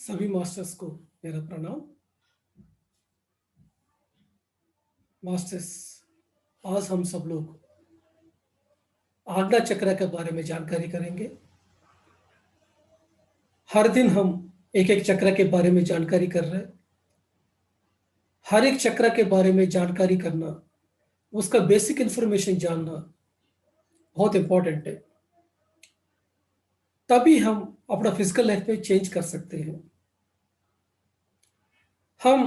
सभी मास्टर्स को मेरा प्रणाम। मास्टर्स, आज हम सब लोग आज्ञा चक्र के बारे में जानकारी करेंगे। हर दिन हम एक एक चक्र के बारे में जानकारी कर रहे हैं। हर एक चक्र के बारे में जानकारी करना, उसका बेसिक इंफॉर्मेशन जानना बहुत इंपॉर्टेंट है। तभी हम अपना फिजिकल लाइफ में चेंज कर सकते हैं। हम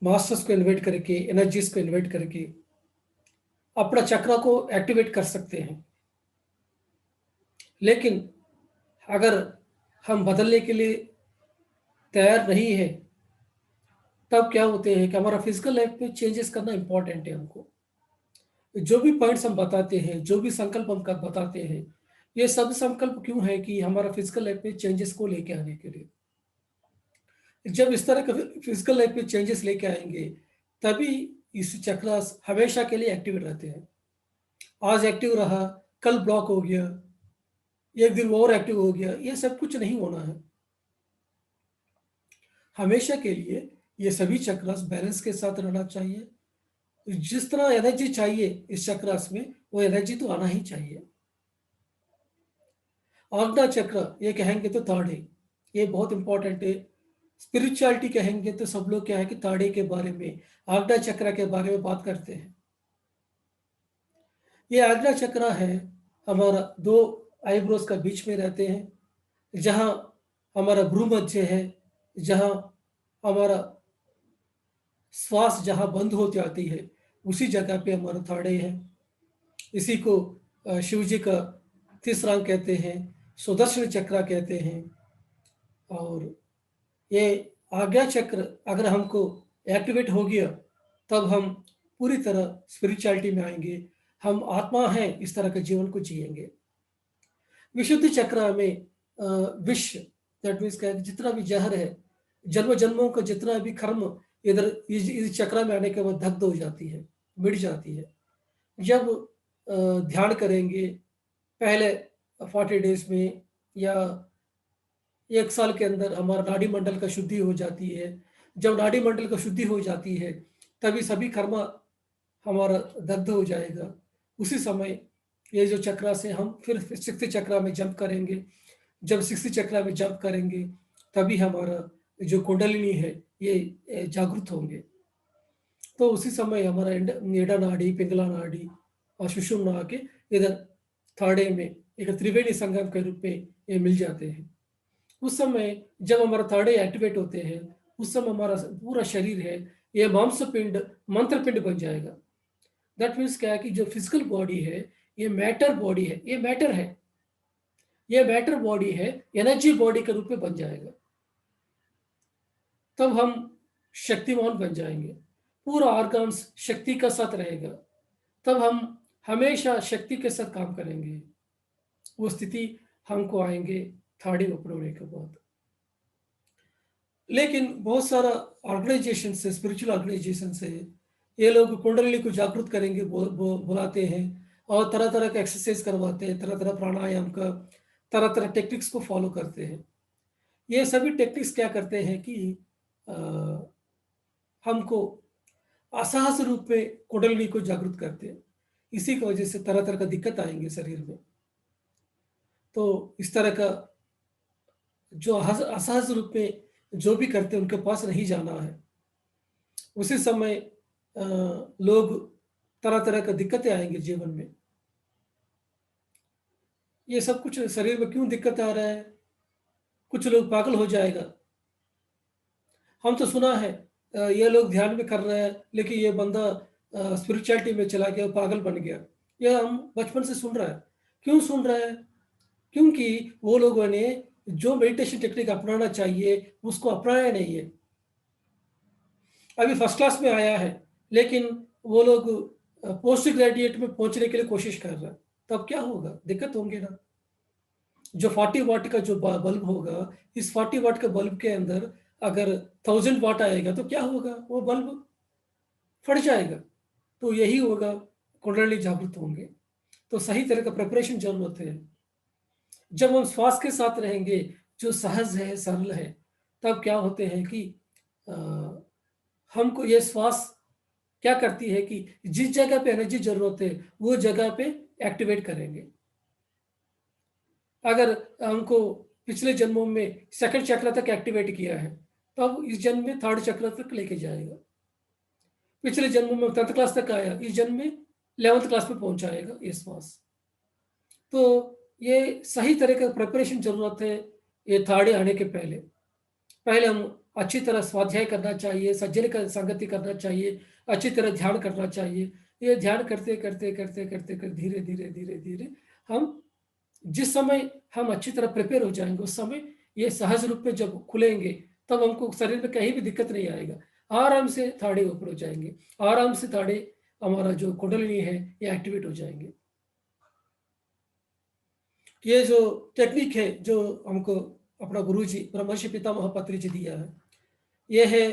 मास्टर्स को इन्वाइट करके, एनर्जीज को इन्वाइट करके अपना चक्र को एक्टिवेट कर सकते हैं। लेकिन अगर हम बदलने के लिए तैयार नहीं है, तब क्या होते हैं कि हमारा फिजिकल लाइफ में चेंजेस करना इंपॉर्टेंट है। हमको जो भी पॉइंट्स हम बताते हैं, जो भी संकल्प हम बताते हैं, ये सब संकल्प क्यों है कि हमारा फिजिकल लाइफ में चेंजेस को लेके आने के लिए। जब इस तरह का फिजिकल लाइफ में चेंजेस लेके आएंगे, तभी इस चक्र हमेशा के लिए एक्टिव रहते हैं। आज एक्टिव रहा, कल ब्लॉक हो गया, एक दिन और एक्टिव हो गया, ये सब कुछ नहीं होना है। हमेशा के लिए ये सभी चक्रास बैलेंस के साथ रहना चाहिए। जिस तरह एनर्जी चाहिए इस चक्रास में, वो एनर्जी तो आना ही चाहिए। आज्ञा चक्र ये कहेंगे तो ताड़े, ये बहुत इंपॉर्टेंट है। स्पिरिचुअलिटी कहेंगे तो सब लोग क्या है कि ताड़े के बारे में, आज्ञा चक्र के बारे में बात करते हैं। ये आज्ञा चक्र है, हमारा दो आईब्रोज का बीच में रहते हैं, जहाँ हमारा भ्रू मध्य है, जहाँ हमारा श्वास जहाँ बंद हो जाती है, उसी जगह पे हमारा थाड़े है। इसी को शिव जी का तीसरा अंग कहते हैं, सुदर्शन चक्र कहते हैं। और ये आज्ञा चक्र अगर हमको एक्टिवेट हो गया, तब हम पूरी तरह स्पिरिचुअलिटी में आएंगे। हम आत्मा हैं, इस तरह के जीवन को जिएंगे। विशुद्ध चक्र में विष, दैट मीन्स क्या, जितना भी जहर है, जन्म जन्मों का जितना भी कर्म इधर इस चक्र में आने के बाद दग्ध हो जाती है, मिट जाती है। जब ध्यान करेंगे पहले 40 डेज में या 1 साल के अंदर, हमारा नाड़ी मंडल का शुद्धि हो जाती है। जब नाड़ी मंडल का शुद्धि हो जाती है, तभी सभी कर्म हमारा दग्ध हो जाएगा। उसी समय ये जो चक्र से हम फिर 6th चक्र में जंप करेंगे। जब 6th चक्र में जंप करेंगे, तभी हमारा जो कुंडलिनी है ये जागृत होंगे। तो उसी समय हमारा एड़ा नाड़ी, पिंगला नाड़ी और सुषुम्ना आके इधर थाड़े में एक त्रिवेणी संगम के रूप में ये मिल जाते हैं। उस समय जब हमारा थाड़े एक्टिवेट होते हैं, उस समय हमारा पूरा शरीर है ये मांस पिंड, मंत्र पिंड बन जाएगा। दैट मीन्स क्या है कि जो फिजिकल बॉडी है ये मैटर बॉडी है, ये मैटर है, ये मैटर बॉडी है, एनर्जी बॉडी के रूप में बन जाएगा। तब हम शक्तिमान बन जाएंगे, पूरा ऑर्गन्स शक्ति का साथ रहेगा। तब हम हमेशा शक्ति के साथ काम करेंगे। वो स्थिति हमको आएंगे थाड़ी ओपन होने के बाद। लेकिन बहुत सारा ऑर्गेनाइजेशन से, स्पिरिचुअल ऑर्गेनाइजेशन से ये लोग कुंडलिनी को जागृत करेंगे बुलाते हैं, और तरह तरह का एक्सरसाइज करवाते हैं, तरह तरह प्राणायाम का, तरह तरह टेक्निक्स को फॉलो करते हैं। ये सभी टेक्निक्स क्या करते हैं कि आ, हमको असहज रूप में कुंडलिनी को जागृत करते हैं। इसी की वजह से तरह तरह का दिक्कत आएंगे शरीर में। तो इस तरह का जो असहज रूप में जो भी करते हैं, उनके पास नहीं जाना है। उसी समय लोग तरह तरह का दिक्कतें आएंगे जीवन में। ये सब कुछ शरीर में क्यों दिक्कत आ रहा है? कुछ लोग पागल हो जाएगा। हम तो सुना है ये लोग ध्यान में कर रहे हैं, लेकिन ये बंदा स्पिरिचुअलिटी में चला गया, पागल बन गया। ये हम बचपन से सुन रहे हैं। क्यों सुन रहे हैं? क्योंकि वो लोगों ने जो मेडिटेशन टेक्निक अपनाना चाहिए उसको अपनाया नहीं है। अभी फर्स्ट क्लास में आया है, लेकिन वो लोग पोस्ट ग्रेजुएट में पहुंचने के लिए कोशिश कर रहे हैं। तब क्या होगा? दिक्कत होंगे ना। जो 40 वाट का जो बल्ब होगा, इस 40 वाट के बल्ब के अंदर अगर 1000 वाट आएगा तो क्या होगा? वो बल्ब फट जाएगा। तो यही होगा, कुंडली जागृत होंगे। तो सही तरह का प्रिपरेशन जरूरत है। जब हम श्वास के साथ रहेंगे, जो सहज है, सरल है, तब क्या होते हैं कि अ, हमको ये श्वास क्या करती है कि जिस जगह पे एनर्जी ज़रूरत है, वो जगह पे एक्टिवेट करेंगे। अगर हमको पिछले जन्मों में सेकंड चक्र तक एक्टिवेट किया है, तब इस जन्म में थर्ड चक्र तक लेके जाएगा। पिछले जन्म में 10th क्लास तक आया, इस जन्म में 11th क्लास में पहुँचाएगा ये श्वास। तो ये सही तरह का प्रिपरेशन ज़रूरत है, ये थर्ड आने के पहले। पहले हम अच्छी तरह स्वाध्याय करना चाहिए, सज्जन का संगति करना चाहिए, अच्छी तरह ध्यान करना चाहिए। ये ध्यान करते धीरे धीरे धीरे धीरे हम जिस समय हम अच्छी तरह प्रिपेयर हो जाएंगे, उस समय ये सहज रूप में जब खुलेंगे, तब हमको शरीर में कहीं भी दिक्कत नहीं आएगा। आराम से थाड़े ऊपर हो जाएंगे, आराम से थाड़े हमारा जो कुंडलिनी है ये एक्टिवेट हो जाएंगे। ये जो टेक्निक है जो हमको अपना गुरुजी ब्रह्मर्षि पितामह पत्री जी दिया है, ये है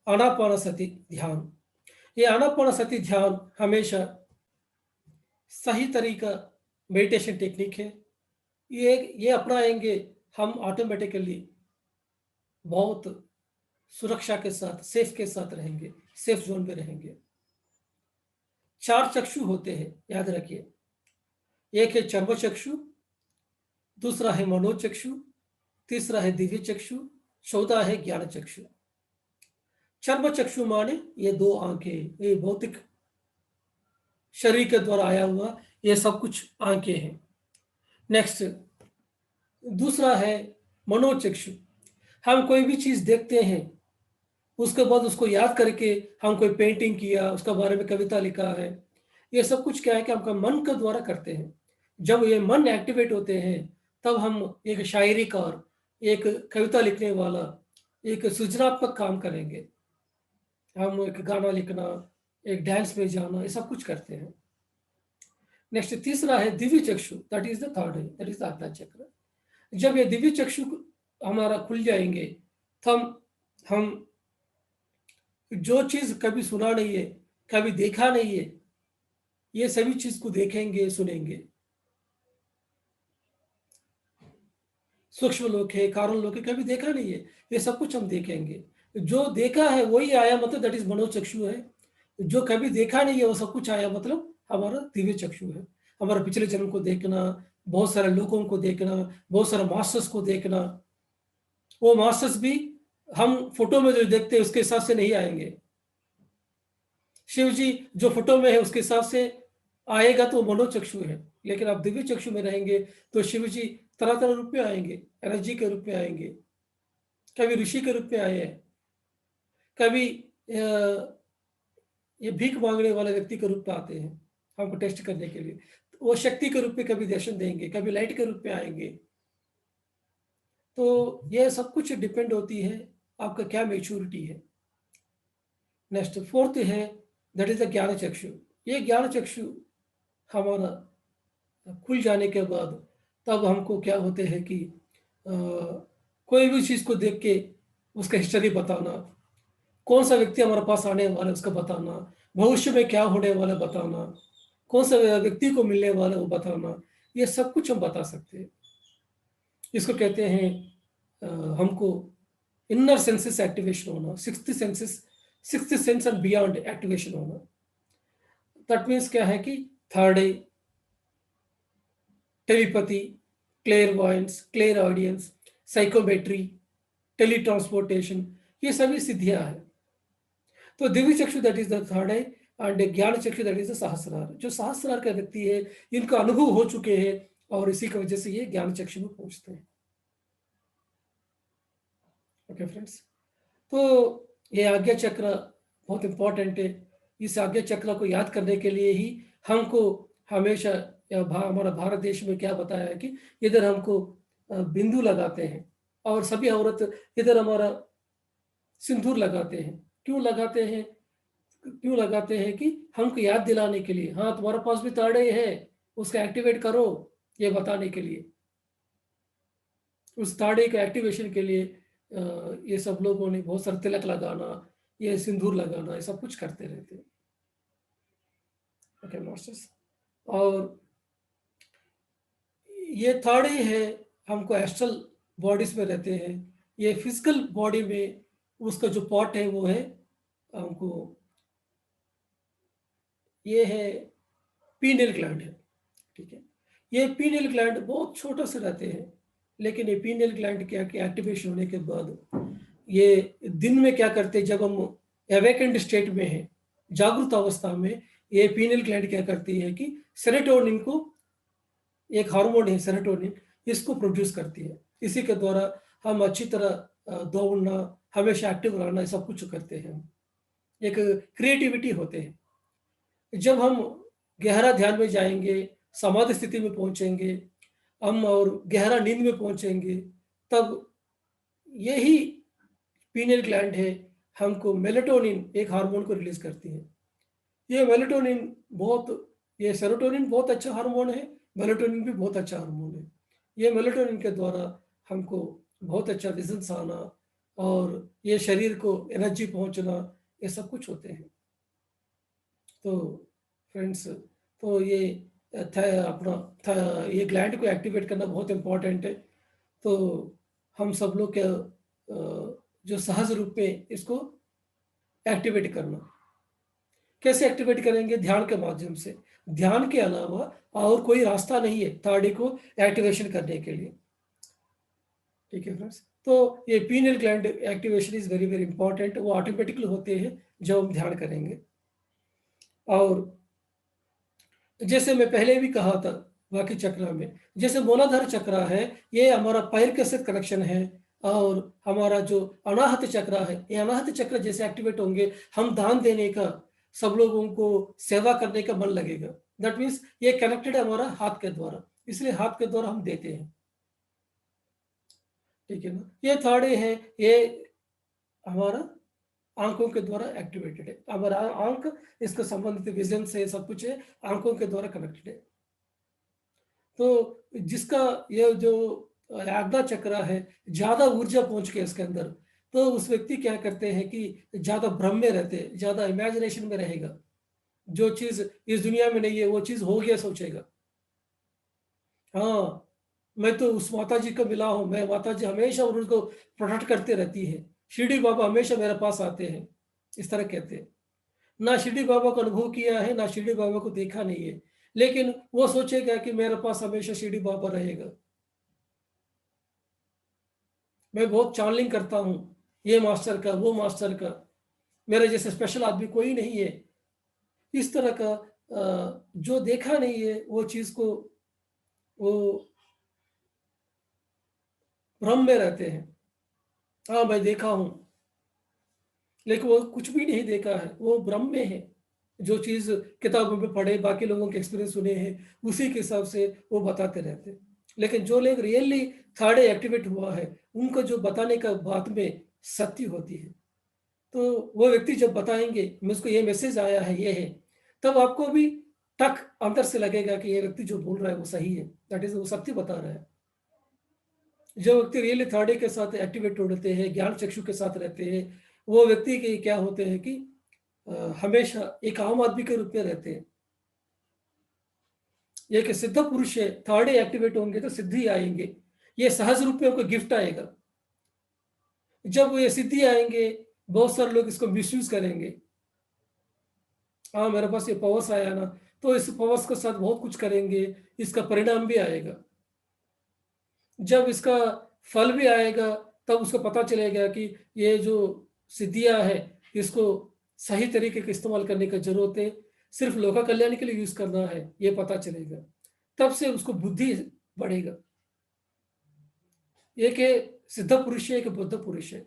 आनापानसति ध्यान। ये आनापानसति ध्यान हमेशा सही तरीका मेडिटेशन टेक्निक है। ये अपनाएंगे, हम ऑटोमेटिकली बहुत सुरक्षा के साथ, सेफ के साथ रहेंगे, सेफ जोन में रहेंगे। 4 चक्षु होते हैं, याद रखिए। एक है चर्म चक्षु, दूसरा है मनोचक्षु, तीसरा है दिव्य चक्षु, चौथा है ज्ञान चक्षु। चर्म चक्षु माने ये 2 आंखें, ये भौतिक शरीर के द्वारा आया हुआ ये सब कुछ आंखें हैं। नेक्स्ट दूसरा है मनोचक्षु। हम कोई भी चीज देखते हैं, उसके बाद उसको याद करके हम कोई पेंटिंग किया, उसके बारे में कविता लिखा है, ये सब कुछ क्या है कि हम मन के द्वारा करते हैं। जब ये मन एक्टिवेट होते हैं, तब हम एक शायरीकार, एक कविता लिखने वाला, एक सृजनात्मक काम करेंगे। हम एक गाना लिखना, एक डांस में जाना, ये सब कुछ करते हैं। नेक्स्ट तीसरा है दिव्य चक्षु, दैट इज द थर्ड है, दैट इज द आज्ञा चक्र। जब ये दिव्य चक्षु हमारा खुल जाएंगे, तब हम जो चीज कभी सुना नहीं है, कभी देखा नहीं है, ये सभी चीज को देखेंगे, सुनेंगे। सूक्ष्म लोक है, कारण लोक है, कभी देखा नहीं है, ये सब कुछ हम देखेंगे। जो देखा है वही आया, मतलब दैट इज मनोचक्षु है। जो कभी देखा नहीं है वो सब कुछ आया, मतलब हमारा दिव्य चक्षु है। हमारा पिछले जन्म को देखना, बहुत सारे लोगों को देखना, बहुत सारे मास्टर्स को देखना। वो मास्टर्स भी हम फोटो में जो देखते हैं उसके हिसाब से नहीं आएंगे। शिव जी जो फोटो में है उसके हिसाब से आएगा तो मनोचक्षु है, लेकिन आप दिव्य चक्षु में रहेंगे तो शिव जी तरह तरह रूप में आएंगे, एनर्जी के रूप में आएंगे। कभी ऋषि के रूप में आए हैं, कभी ये भीख मांगने वाले व्यक्ति के रूप में आते हैं हमको टेस्ट करने के लिए। वो शक्ति के रूप में कभी दर्शन देंगे, कभी लाइट के रूप में आएंगे। तो ये सब कुछ डिपेंड होती है आपका क्या मेच्योरिटी है। नेक्स्ट फोर्थ है, दैट इज द ज्ञान चक्षु। ये ज्ञान चक्षु हमारा खुल जाने के बाद तब हमको क्या होते हैं कि कोई भी चीज़ को देख के उसका हिस्ट्री बताना, कौन सा व्यक्ति हमारे पास आने वाला है उसका बताना, भविष्य में क्या होने वाला है बताना, कौन सा व्यक्ति को मिलने वाला है वो बताना, ये सब कुछ हम बता सकते हैं। इसको कहते हैं हमको इनर सेंसेस एक्टिवेशन होना, sixth sense and beyond activation होना। दैट मीन्स क्या है कि third eye, telepathy, clairvoyance, clear audience, psychometry, teletransportation, ये सभी सिद्धियां हैं। तो दिव्य चक्षु that is the third eye, and ज्ञान चक्षु दैट इज द सहस्रार। जो सहस्रार का व्यक्ति है, इनका अनुभव हो चुके हैं और इसी की वजह से ये ज्ञान चक्षु में पहुंचते हैं। ओके फ्रेंड्स, तो ये आज्ञा चक्र बहुत इंपॉर्टेंट है। इस आज्ञा चक्र को याद करने के लिए ही हमको हमेशा हमारा भारत देश में क्या बताया है कि इधर हमको बिंदु लगाते हैं, और सभी औरत इधर हमारा सिंदूर लगाते हैं। क्यों लगाते हैं? क्यों लगाते हैं कि हमको याद दिलाने के लिए, हाँ तुम्हारे पास भी ताड़े है, उसका एक्टिवेट करो, ये बताने के लिए। उस ताड़े के एक्टिवेशन के लिए ये सब लोगों ने बहुत सारे तिलक लगाना, ये सिंदूर लगाना, ये सब कुछ करते रहते हैं। ओके मास्टर्स, और ये थर्ड ही है, हमको एस्ट्रल बॉडीज में रहते हैं, ये फिजिकल बॉडी में उसका जो पार्ट है वो है हमको, ये है पीनियल ग्लैंड है। ठीक है, ये पीनियल ग्लैंड बहुत छोटा से रहते हैं, लेकिन ये पीनियल ग्लैंड क्या कि एक्टिवेशन होने के बाद ये दिन में क्या करते हैं, जब हम एवेकेंड स्टेट में हैं, जागरूक अवस्था में, ये पीनियल ग्लैंड क्या करती है कि सेरोटोनिन को, एक हार्मोन है सेरोटोनिन, इसको प्रोड्यूस करती है। इसी के द्वारा हम अच्छी तरह दौड़ना, हमेशा एक्टिव रहना, ये सब कुछ करते हैं। एक क्रिएटिविटी होते हैं। जब हम गहरा ध्यान में जाएंगे, समाधि स्थिति में पहुंचेंगे हम और गहरा नींद में पहुंचेंगे, तब यही पीनियल ग्लैंड है हमको मेलेटोनिन एक हार्मोन को रिलीज करती है। ये मेलेटोनिन बहुत, ये सेरोटोनिन बहुत अच्छा हार्मोन है, मेलेटोनिन भी बहुत अच्छा हार्मोन है। ये मेलेटोनिन के द्वारा हमको बहुत अच्छा विजन्स आना और ये शरीर को एनर्जी पहुंचना, ये सब कुछ होते हैं। तो फ्रेंड्स, तो ये अपना ये ग्लैंड को एक्टिवेट करना बहुत इम्पोर्टेंट है। तो हम सब लोग के जो सहज रूप में इसको एक्टिवेट करना, कैसे एक्टिवेट करेंगे? ध्यान के माध्यम से। ध्यान के अलावा और कोई रास्ता नहीं है थर्ड को एक्टिवेशन करने के लिए। ठीक है फ्रेंड्स, तो ये pineal gland activation is very very important. वो ऑटोमेटिकली होते हैं जब हम ध्यान करेंगे। और जैसे मैं पहले भी कहा था बाकी चक्र में, जैसे मूलाधार चक्र है, ये हमारा पैर के साथ कनेक्शन है। और हमारा जो अनाहत चक्र है, ये अनाहत चक्र जैसे एक्टिवेट होंगे, हम दान देने का, सब लोगों को सेवा करने का मन लगेगा। दैट मीन्स ये कनेक्टेड है हमारा हाथ के द्वारा, इसलिए हाथ के द्वारा हम देते हैं। ठीक है ना, ये थर्ड है, ये हमारा आंखों के द्वारा एक्टिवेटेड है। हमारा आंख, इसका संबंधित विजन से सब कुछ है, आंखों के द्वारा कनेक्टेड है। तो जिसका ये जो आज्ञा चक्र है, ज्यादा ऊर्जा पहुंच के इसके अंदर, तो उस व्यक्ति क्या करते हैं कि ज्यादा भ्रम में रहते हैं, ज्यादा इमेजिनेशन में रहेगा। जो चीज इस दुनिया में नहीं है वो चीज हो गया सोचेगा। हाँ, मैं तो उस माता जी को मिला हूँ, मैं माता जी हमेशा उनको प्रोटेक्ट करते रहती है, शिरडी बाबा हमेशा मेरे पास आते हैं, इस तरह कहते हैं। ना शिरडी बाबा को अनुभव किया है, ना शिरडी बाबा को देखा नहीं है, लेकिन वो सोचेगा कि मेरे पास हमेशा शिरडी बाबा रहेगा। मैं बहुत चैनलिंग करता हूँ, ये मास्टर का, वो मास्टर का, मेरे जैसे स्पेशल आदमी कोई नहीं है। इस तरह का जो देखा नहीं है वो चीज को वो भ्रम में रहते हैं। हाँ, मैं देखा हूँ, लेकिन वो कुछ भी नहीं देखा है, वो भ्रम में है। जो चीज किताबों में पढ़े, बाकी लोगों के एक्सपीरियंस सुने हैं, उसी के हिसाब से वो बताते रहते हैं। लेकिन जो लोग रियली थर्ड एक्टिवेट हुआ है, उनको जो बताने का बात में सत्य होती है, तो वो व्यक्ति जब बताएंगे मुझको ये मैसेज आया है, ये है, तब आपको भी टक अंदर से लगेगा कि ये व्यक्ति जो बोल रहा है वो सही है, दैट इज वो सत्य बता रहा है। जो व्यक्ति रियली थर्ड के साथ एक्टिवेट होते हैं, ज्ञान चक्षु के साथ रहते हैं, वो व्यक्ति के क्या होते हैं कि हमेशा एक आम आदमी के रूप में रहते हैं। एक सिद्ध पुरुष है, थर्ड एक्टिवेट होंगे तो सिद्धि आएंगे, ये सहज रूप में उनको गिफ्ट आएगा। जब ये सिद्धि आएंगे, बहुत सारे लोग इसको मिसयूज करेंगे। हाँ, मेरे पास ये पावर्स आया ना, तो इस पावर्स के साथ बहुत कुछ करेंगे, इसका परिणाम भी आएगा। जब इसका फल भी आएगा, तब उसको पता चलेगा कि ये जो सिद्धियां है, इसको सही तरीके का इस्तेमाल करने की जरूरत है, सिर्फ लोक कल्याण के लिए यूज करना है, ये पता चलेगा। तब से उसको बुद्धि बढ़ेगा। एक है सिद्ध पुरुष है, एक बुद्ध पुरुष है।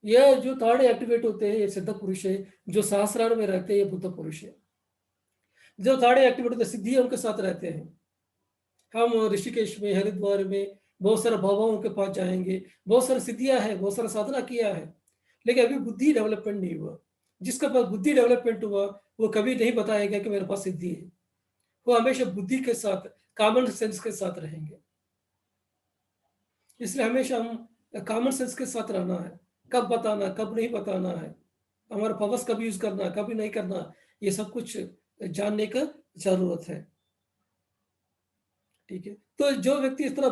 यह जो थर्ड एक्टिवेट होते हैं, ये सिद्ध पुरुष है। जो सहस्रार में रहते हैं, ये बुद्ध पुरुष है। जो थर्ड एक्टिवेट होते हैं, सिद्धि उनके साथ रहते हैं। हम ऋषिकेश में, हरिद्वार में बहुत सारे बाबाओं के पास जाएंगे, बहुत सारी सिद्धियां है, बहुत सारा साधना किया है, लेकिन अभी बुद्धि डेवलपमेंट नहीं हुआ। जिसके पास बुद्धि डेवलपमेंट हुआ, वो कभी नहीं बताएगा कि मेरे पास सिद्धि है। वो हमेशा बुद्धि के साथ, कॉमन सेंस के साथ रहेंगे। इसलिए हमेशा हम कॉमन सेंस के साथ रहना है, कब बताना, कब नहीं बताना है, हमारा पावर्स कब यूज करना, कभी नहीं करना, ये सब कुछ जानने का जरूरत है। ठीक है। तो जो व्यक्ति इस तरह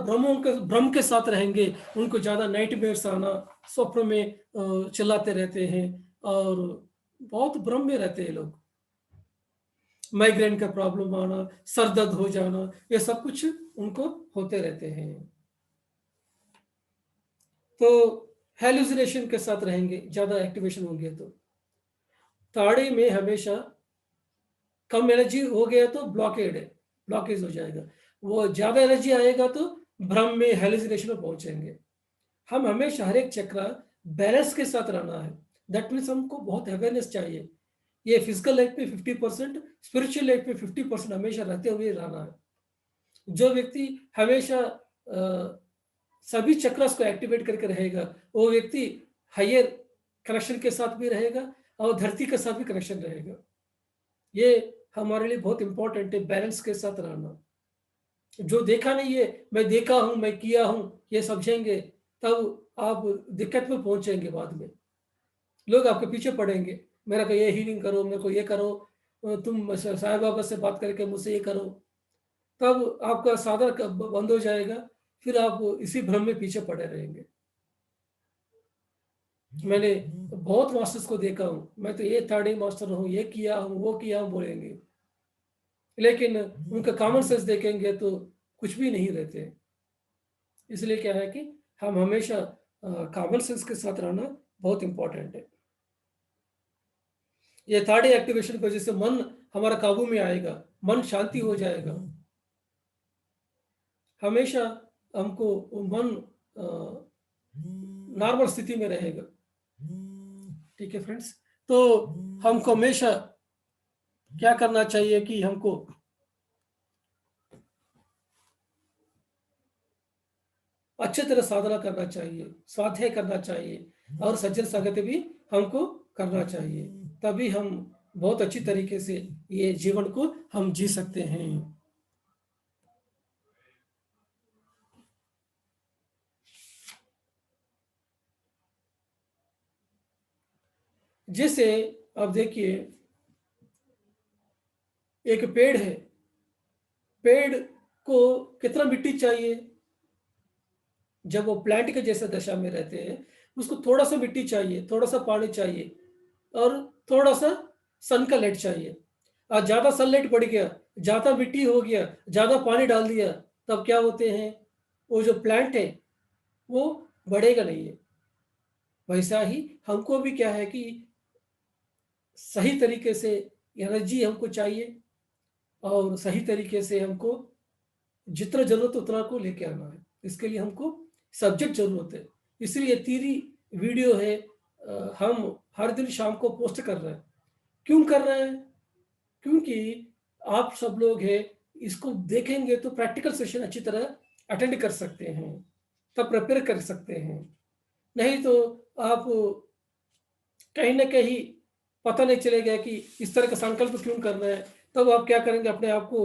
भ्रम के साथ रहेंगे, उनको ज़्यादा नाइटमेयर्स आना, स्वप्न में चिल्लाते रहते हैं और बहुत भ्रम में रहते हैं लोग। माइग्रेन का प्रॉब्लम आना, सर दर्द हो जाना, ये सब कुछ उनको होते रहते हैं। तो हेलुसिनेशन के साथ रहेंगे, ज़्यादा एक्टिवेशन होंगे तो। ताड़े में हमेशा कम एनर्जी हो गया तो ब्लॉकेड है, ब्लॉकेज हो जाएगा। वो ज़्यादा एनर्जी आएगा तो भ्रम में, हेलुसिनेशन में पहुंचेंगे। हम हमेशा हर एक चक्र बैलेंस के साथ रहना है। दैट मीन्स हमको बहुत अवेयरनेस चाहिए। ये फिजिकल लाइफ में 50%, स्पिरिचुअल लाइफ में 50% हमेशा रहते हुए रहना है। जो व्यक्ति हमेशा सभी चक्रस को एक्टिवेट करके रहेगा, वो व्यक्ति हायर कनेक्शन के साथ भी रहेगा और धरती के साथ भी कनेक्शन रहेगा। ये हमारे लिए बहुत इंपॉर्टेंट है, बैलेंस के साथ रहना। जो देखा नहीं है, मैं देखा हूं, मैं किया हूं, ये समझेंगे, तब आप दिक्कत में पहुंचेंगे। बाद में लोग आपके पीछे पड़ेंगे, मेरा को ये हीलिंग करो, मेरे को ये करो, तुम साईं बाबा से बात करके मुझसे ये करो, तब आपका साधन बंद हो जाएगा। फिर आप इसी भ्रम में पीछे पड़े रहेंगे। मैंने बहुत मास्टर्स को देखा हूं, मैं तो ये थर्ड मास्टर हूं, ये किया हूं, वो किया हूं बोलेंगे, लेकिन उनका कॉमन सेंस देखेंगे तो कुछ भी नहीं रहते। इसलिए क्या है कि हम हमेशा कॉमन सेंस के साथ रहना बहुत इंपॉर्टेंट है। ये थर्ड एक्टिवेशन की वजह से मन हमारा काबू में आएगा, मन शांति हो जाएगा। हमेशा हमको मन नॉर्मल स्थिति में रहेगा। ठीक है फ्रेंड्स, तो हमको हमेशा क्या करना चाहिए कि हमको अच्छे तरह साधना करना चाहिए, स्वाध्याय करना चाहिए और सज्जन संगत भी हमको करना चाहिए। तभी हम बहुत अच्छी तरीके से ये जीवन को हम जी सकते हैं। जैसे अब देखिए, एक पेड़ है, पेड़ को कितना मिट्टी चाहिए? जब वो प्लांट के जैसे दशा में रहते हैं, उसको थोड़ा सा मिट्टी चाहिए, थोड़ा सा पानी चाहिए और थोड़ा सा सन का लाइट चाहिए। और ज़्यादा सनलाइट पड़ गया, ज़्यादा मिट्टी हो गया, ज़्यादा पानी डाल दिया, तब क्या होते हैं? वो जो प्लांट है वो बढ़ेगा नहीं है। वैसा ही हमको भी क्या है कि सही तरीके से एनर्जी हमको चाहिए और सही तरीके से हमको जितना जरूरत है उतना को लेके आना है। इसके लिए हमको सब्जेक्ट जरूरत है। इसलिए तेरी वीडियो है, हम हर दिन शाम को पोस्ट कर रहे हैं। क्यों कर रहे हैं? क्योंकि आप सब लोग हैं, इसको देखेंगे तो प्रैक्टिकल सेशन अच्छी तरह अटेंड कर सकते हैं, तब प्रिपेयर कर सकते हैं। नहीं तो आप कहीं ना कहीं पता नहीं चलेगा कि इस तरह का संकल्प क्यों करना है। तब आप क्या करेंगे, अपने आप को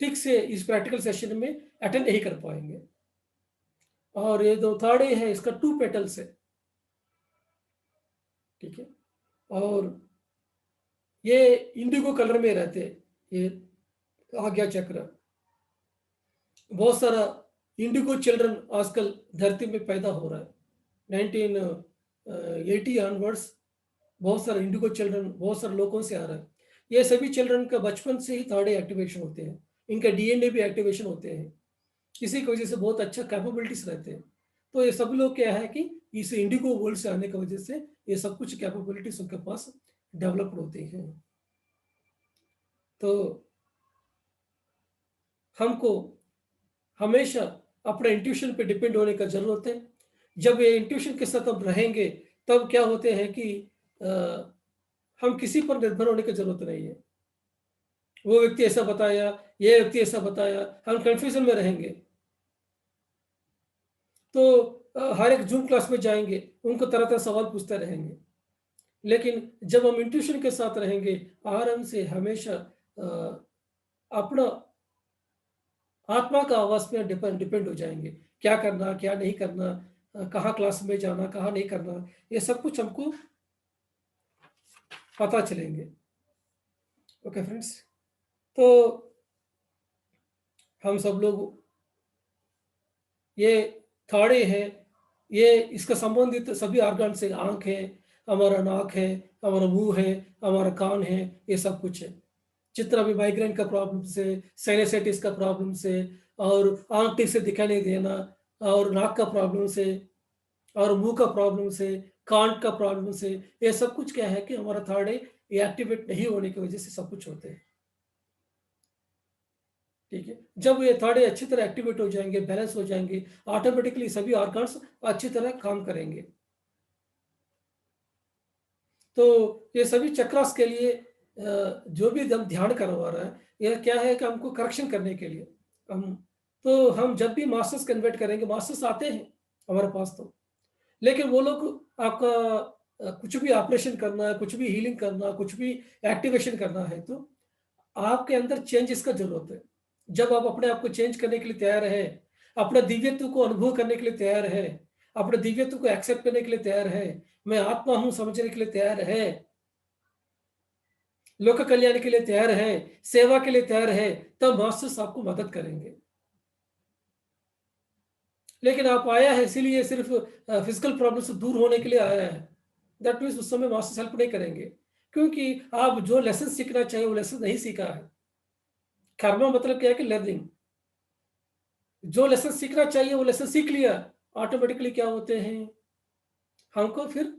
ठीक से इस प्रैक्टिकल सेशन में अटेंड नहीं कर पाएंगे। और ये जो थर्ड है इसका 2 पेटल्स है। ठीक है, और ये इंडिगो कलर में रहते हैं। ये आज्ञा चक्र, बहुत सारा इंडिगो चिल्ड्रन आजकल धरती में पैदा हो रहा है। 1980 ऑनवर्ड्स बहुत सारे इंडिगो चिल्ड्रन बहुत सारे लोगों से आ रहा है। ये सभी चिल्ड्रन का बचपन से ही थर्ड एक्टिवेशन होते हैं, इनका डीएनए भी एक्टिवेशन होते हैं। इसी की वजह से बहुत अच्छा कैपेबिलिटीज रहते हैं। तो ये सब लोग क्या है कि इस इंडिगो वर्ल्ड से आने की वजह से ये सब कुछ कैपेबिलिटीज उनके पास डेवलप्ड होती हैं। तो हमको हमेशा अपने इंट्यूशन पे डिपेंड होने का जरूरत है। जब ये इंट्यूशन के साथ हम रहेंगे, तब क्या होते हैं कि अ, हम किसी पर निर्भर होने की जरूरत नहीं है। वो व्यक्ति ऐसा बताया, ये व्यक्ति ऐसा बताया, हम कंफ्यूजन में रहेंगे। तो हर एक जूम क्लास में जाएंगे, उनको तरह तरह सवाल पूछते रहेंगे। लेकिन जब हम इंट्यूशन के साथ रहेंगे, आराम से हमेशा अपना आत्मा का आवाज पे डिपेंड डिपेंड हो जाएंगे। क्या करना, क्या नहीं करना, कहाँ क्लास में जाना, कहाँ नहीं करना, ये सब कुछ हमको पता चलेंगे। ओके फ्रेंड्स, तो हम सब लोग ये थाड़े हैं, ये इसका संबंधित सभी ऑर्गन से, आँख है, हमारा नाक है, हमारा मुँह है, हमारा कान है, ये सब कुछ है। जितना भी माइग्रेन का प्रॉब्लम से, साइनसाइटिस का प्रॉब्लम से और आँख ठीक से दिखाई नहीं देना और नाक का प्रॉब्लम से और मुँह का प्रॉब्लम से, कान का प्रॉब्लम से, ये सब कुछ क्या है कि हमारा थर्ड आई ये एक्टिवेट नहीं होने की वजह से सब कुछ होते हैं। ठीक है? जब ये थर्ड आई अच्छी तरह एक्टिवेट हो जाएँगे, बैलेंस हो जाएँगे, ऑटोमेटिकली सभी ऑर्गन्स अच्छी तरह काम करेंगे। तो ये सभी चक्रास के लिए जो भी हम ध्यान करवा रहा है, यह क्या है कि हमको करेक्शन करने के लिए हम हम जब भी मास्टर्स कन्वर्ट करेंगे, मास्टर्स आते हैं हमारे पास तो, लेकिन वो लोग आपका कुछ भी ऑपरेशन करना है, कुछ भी हीलिंग करना, कुछ भी एक्टिवेशन करना है, तो आपके अंदर चेंजेस का ज़रूरत है। जब आप अपने आप को चेंज करने के लिए तैयार हैं, अपने दिव्यत्व को अनुभव करने के लिए तैयार हैं, अपने दिव्यत्व को एक्सेप्ट करने के लिए तैयार हैं, मैं आत्मा हूँ समझने के लिए तैयार हैं, लोक कल्याण के लिए तैयार हैं, सेवा के लिए तैयार हैं, तब मास्टर्स आपको मदद करेंगे। लेकिन आप आया है इसीलिए सिर्फ़ फिज़िकल प्रॉब्लम से दूर होने के लिए आया है। दैट मीन्स उस समय मास्टर्स हेल्प नहीं करेंगे। क्योंकि आप जो लेसन सीखना चाहिए वो लेसन नहीं सीखा है। कर्म मतलब क्या है कि लर्निंग। जो लेसन सीखना चाहिए वो लेसन सीख लिया, ऑटोमेटिकली क्या होते हैं, हमको फिर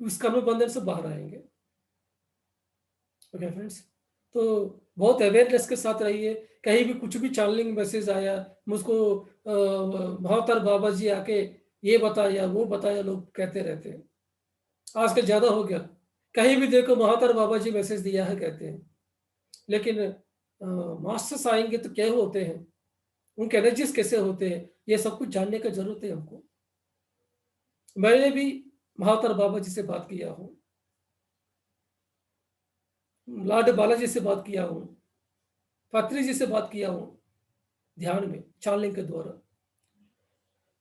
उस कर्म बंधन से बाहर आएँगे। ओके फ्रेंड्स, तो बहुत अवेयरनेस के साथ रहिए। कहीं भी कुछ भी चैनलिंग मैसेज आया, मुझको भावतर बाबा जी आके ये बताया, वो बताया, लोग कहते रहते हैं। आजकल ज़्यादा हो गया। कहीं भी देखो महातर बाबा जी मैसेज दिया है कहते हैं। लेकिन मास्टर्स आएँगे तो क्या होते हैं? उनके एनर्जीज़ कैसे होते हैं? ये सब कुछ जानने का ज़रूरत है हमको। मैंने भी महातर बाबा जी से बात किया हूँ, लॉर्ड बालाजी से बात किया हूँ, पत्री जी से बात किया हूँ, ध्यान में, चैनलिंग के द्वारा।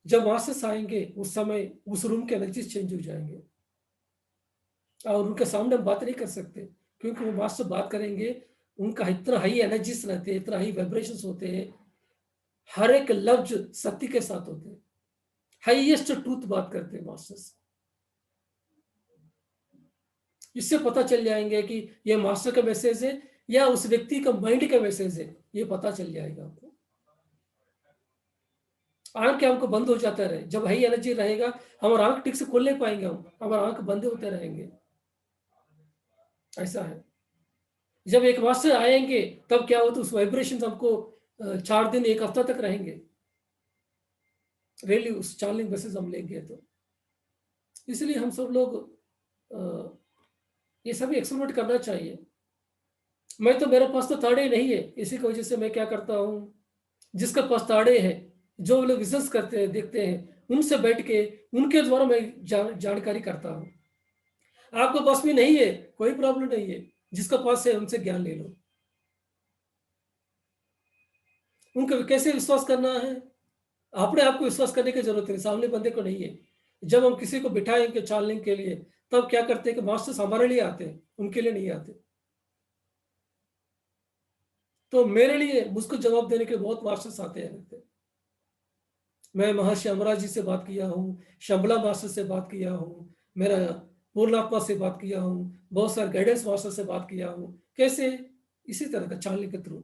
जब मास्टर्स आएँगे उस समय उस रूम के एनर्जीज़ चेंज हो जाएँगे और उनके सामने हम बात नहीं कर सकते, क्योंकि वो मास्टर बात करेंगे, उनका इतना हाई एनर्जीज़ रहते हैं, इतना हाई वाइब्रेशंस होते हैं, हर एक लफ्ज़ सत्य के साथ होते हैं। हाईएस्ट ट्रूथ बात करते हैं मास्टर्स। इससे पता चल जाएँगे कि ये मास्टर का मैसेज है या उस व्यक्ति का माइंड का मैसेज है, ये पता चल जाएगा आपको। आँख हमको बंद हो जाता रहे, जब हाई एनर्जी रहेगा, हमारा आँख ठीक से खोल नहीं पाएँगे हम, हमारा आँख बंद होते रहेंगे, ऐसा है। जब एक मास्टर आएँगे, तब क्या होता है उस वाइब्रेशंस हमको 4 दिन 1 हफ्ता तक रहेंगे, रियली उस चार्लिंग मैसेज हम लेंगे तो। इसलिए हम सब लोग अ, ये सभी एक्सपेरिमेंट करना चाहिए। मैं तो मेरे पास तो ताड़े नहीं है, इसी की वजह से मैं क्या करता हूँ, जिसके पास ताड़े हैं, जो लोग विज़न्स करते हैं, देखते हैं, उनसे बैठ के उनके द्वारा मैं जानकारी करता हूँ। आपके पास में नहीं है, कोई प्रॉब्लम नहीं है, जिसके पास है उनसे ज्ञान ले लो। उनको कैसे विश्वास करना है? अपने आप को विश्वास करने की ज़रूरत है, सामने बंदे को नहीं है। जब हम किसी को बिठाएँगे चलने के लिए, तब क्या करते हैं कि मास्टर्स हमारे लिए आते हैं, उनके लिए नहीं आते। तो मेरे लिए मुझको जवाब देने के लिए बहुत मास्टर्स आते हैं। मैं महर्षि अमरा जी से बात किया हूँ, शंबला मास्टर से बात किया हूँ, मेरा पूर्णात्मा से बात किया हूँ, बहुत सारे गाइडेंस मास्टर से बात किया हूँ। कैसे? इसी तरह का चैनल के थ्रू।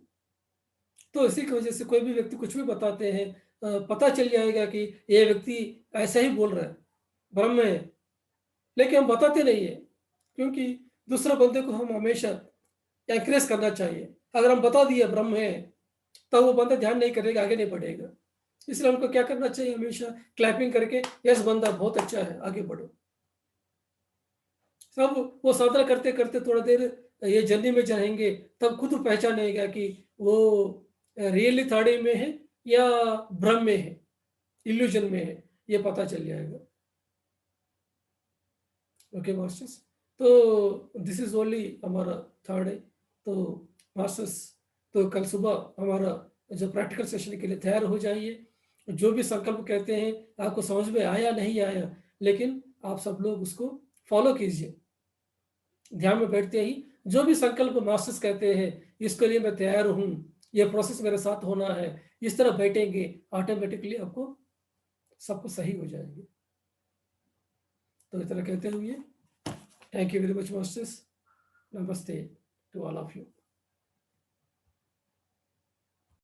तो इसी की वजह से कोई भी व्यक्ति कुछ भी बताते हैं, पता चल जाएगा कि ये व्यक्ति ऐसा ही बोल रहा है, ब्रह्म है। लेकिन हम बताते नहीं है, क्योंकि दूसरे बंदे को हम हमेशा एनकरेज करना चाहिए। अगर हम बता दिए ब्रह्म है, तब वो बंदा ध्यान नहीं करेगा, आगे नहीं बढ़ेगा। इसलिए हमको क्या करना चाहिए, हमेशा क्लैपिंग करके, यस बंदा बहुत अच्छा है, आगे बढ़ो। सब वो साधना करते करते थोड़ा देर ये जर्नी में जाएंगे, तब खुद पहचानेगा कि वो रियली थर्ड में है या भ्रम में है, इल्यूजन में है, ये पता चल जाएगा। ओके मास्टर्स, तो दिस इज ओनली हमारा थर्ड है। तो मास्टर्स, तो कल सुबह हमारा जो प्रैक्टिकल सेशन के लिए तैयार हो जाइए। जो भी संकल्प कहते हैं, आपको समझ में आया नहीं आया, लेकिन आप सब लोग उसको फॉलो कीजिए। ध्यान में बैठते ही जो भी संकल्प मास्टर्स कहते हैं, इसके लिए मैं तैयार हूँ, ये प्रोसेस मेरे साथ होना है, इस तरह बैठेंगे, ऑटोमेटिकली आपको सब कुछ सही हो जाएंगे। तो इस तरह कहते हुए thank you very much masters, नमस्ते टू ऑल ऑफ यू।